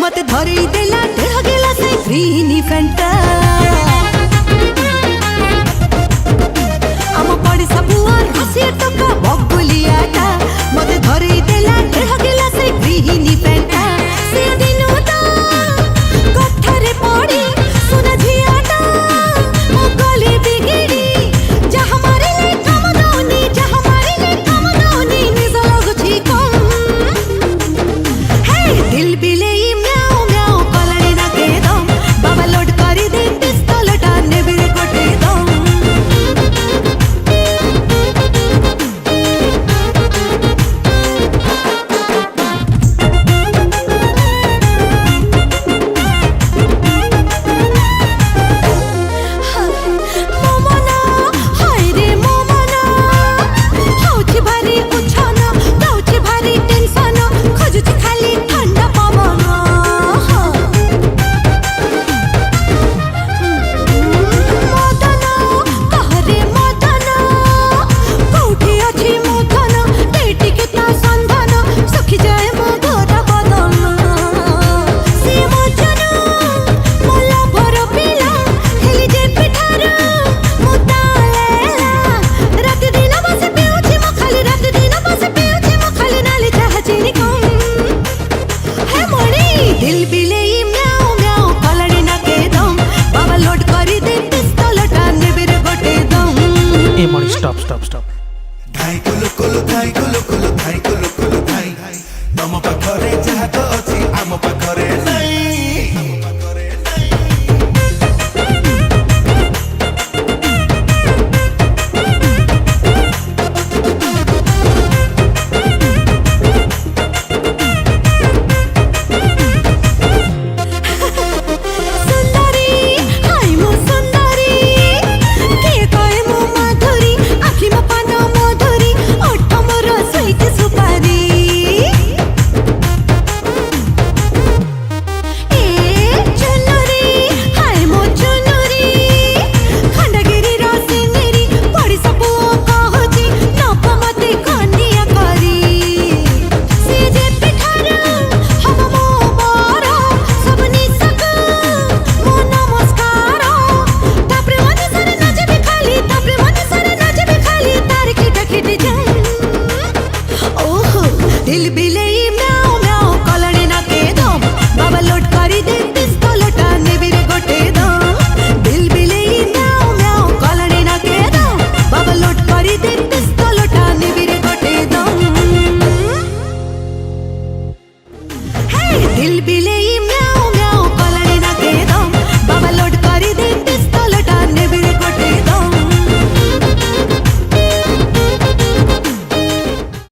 मते धरी देला देह गेला से ग्रीनी फेंटा आम पड़ी सबुआर हसी टका बगुलियाटा मते धरी देला देह गेला से ग्रीनी फेंटा से दिनो ता कठरे पड़ी सुना झियाटा ओ गली बिगिड़ी जा हमारे ले काम नौनी जा हमारे ले काम नौनी निज लोग ठीक है दिल बिले दिल बिले म्याऊ म्याऊ कलड़ी ना के दम बाबा लोड करी दे पिस्तौल टाने बिरे गोटे दम ए मणि स्टॉप धाई कुलु कुलु धाई कुलु कुलु धाई कुलु कुलु धाई तम पाखरे जहा तो अछि आम पाखरे नहीं दिल बिले